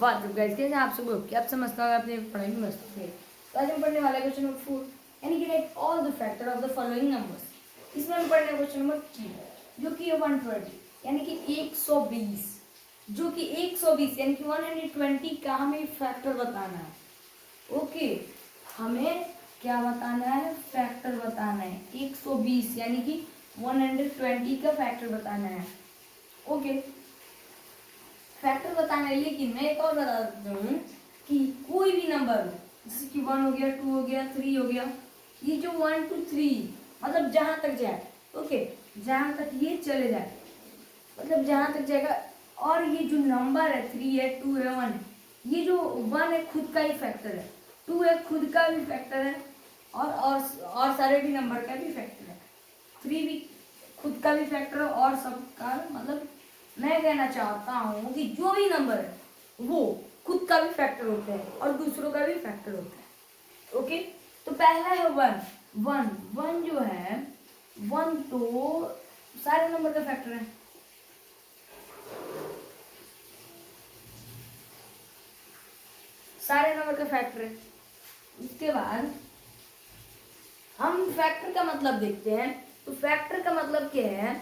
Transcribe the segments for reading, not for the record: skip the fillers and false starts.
वाह गाइस, कैसे आप सब लोग? क्या आप समझता होगा अपने पढ़ाई में मस्त थे? तो आज हम पढ़ने वाला है क्वेश्चन नंबर 4, यानी कि right all the factor of the following numbers. इसमें हम पढ़ने क्वेश्चन नंबर 3 जो कि है 120 यानी कि 120, जो कि 120 यानी कि 120 का हमें फैक्टर बताना है। ओके, हमें क्या बताना है? फैक्टर बताना है 120 यानी कि 120 का फैक्टर बताना है। ओके, फैक्टर बताना है, लेकिन मैं एक और बता देता हूँ कि कोई भी नंबर जैसे कि 1 हो गया, 2 हो गया, 3 हो गया, ये जो 1 2 3 मतलब जहाँ तक जाए, ओके, जहाँ तक ये चले जाए, मतलब जहाँ तक जाएगा। और ये जो नंबर है 3 है, 2 है, 1 है, ये जो 1 है खुद का ही फैक्टर है, 2 है खुद का भी फैक्टर है, और सारे भी नंबर का भी फैक्टर है, 3 भी खुद का भी फैक्टर है और सबका। मतलब मैं कहना चाहता हूँ कि जो भी नंबर है वो खुद का भी फैक्टर होता है और दूसरों का भी फैक्टर होता है। ओके, तो पहला है 1। 1 जो है 1 तो सारे नंबर का फैक्टर है, सारे नंबर का फैक्टर है। उसके बाद हम फैक्टर का मतलब देखते हैं। तो फैक्टर का मतलब क्या है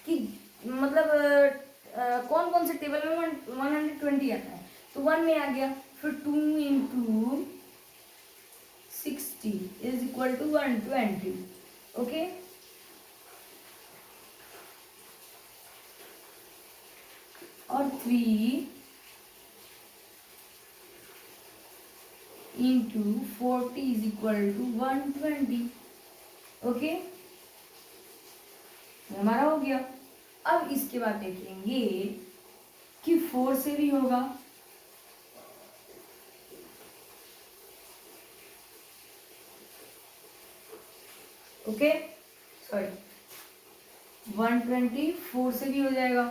कि मतलब कौन कौन से टेबल में 120 आता है। तो 1 में आ गया, फिर 2 into 60 is equal to 120। Okay, और 3 into 40 is equal to 120। Okay, हमारा हो गया। अब इसके बाद देखेंगे कि 4 से भी होगा। ओके, सॉरी, 120 4 से भी हो जाएगा,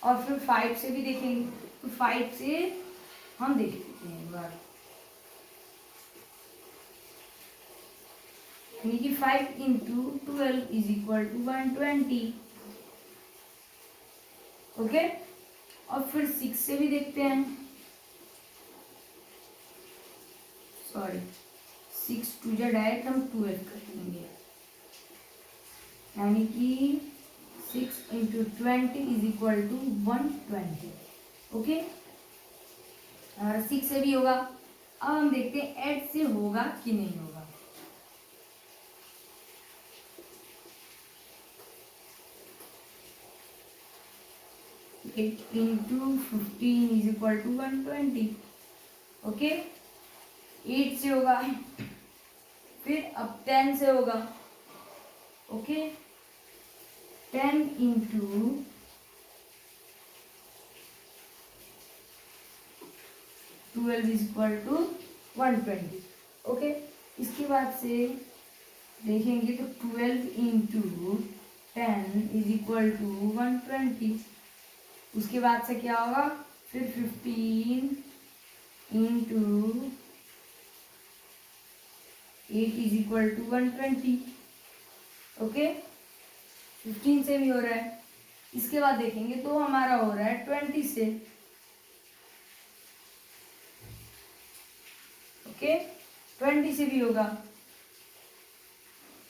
और फिर 5 से भी देखेंगे। तो 5 से हम देख लेते हैं एक बार, यानी कि 5 into 12 is equal to 120। Okay, और फिर 6 से भी देखते हैं, सॉरी 6 टू जा डायरेक्ट हम 12 कर लेंगे, यानी कि 6 into 20 is equal to 120। Okay, और 6 से भी होगा। अब हम देखते हैं 8 से होगा कि नहीं होगा। Eight into 15 is equal to 120। Okay, 8 से होगा, फिर अब 10 से होगा। Okay, 10 into 12 is equal to 120। Okay, इसके बाद से देखेंगे तो 12 इंटू 10 इज इक्वल टू 120। उसके बाद से क्या होगा, फिर 15 into 8 is equal to 120। Okay, 15 से भी हो रहा है। इसके बाद देखेंगे तो हमारा हो रहा है 20 से। ओके, 20 से भी होगा।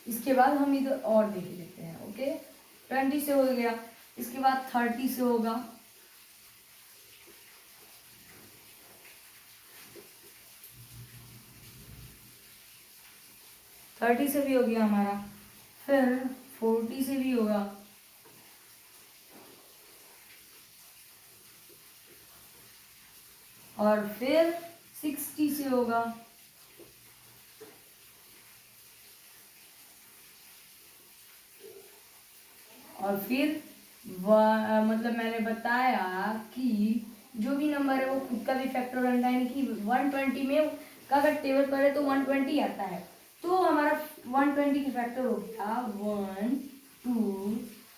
इसके बाद हम इधर और देख लेते हैं। ओके, 20 से हो गया, इसके बाद 30 से होगा, थर्टी से भी हो गया हमारा, फिर 40 से भी होगा, और फिर 60 से होगा, और फिर मतलब मैंने बताया कि जो भी नंबर है वो खुद का भी फैक्टर बनता है, यानी कि 120 में का अगर टेबल पर है तो 120 आता है। तो हमारा 120 का फैक्टर हो गया 1 2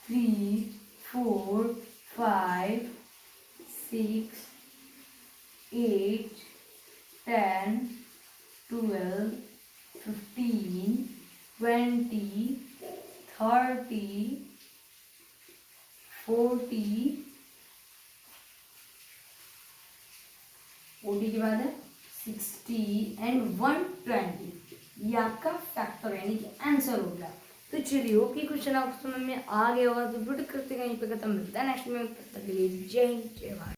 3 4 5 6 8 10 12 15 20 30 40 40 के बाद है 60 एंड 120, ये आपका फैक्टर यानी कि आंसर हो गया। तो चलिए ओके, क्वेश्चन आपको समझ में आ गया होगा, तो वीडियो करते हैं यहीं पे खत्म, मिलता है नेक्स्ट में, तब तक के लिए जय हिंद जय भारत।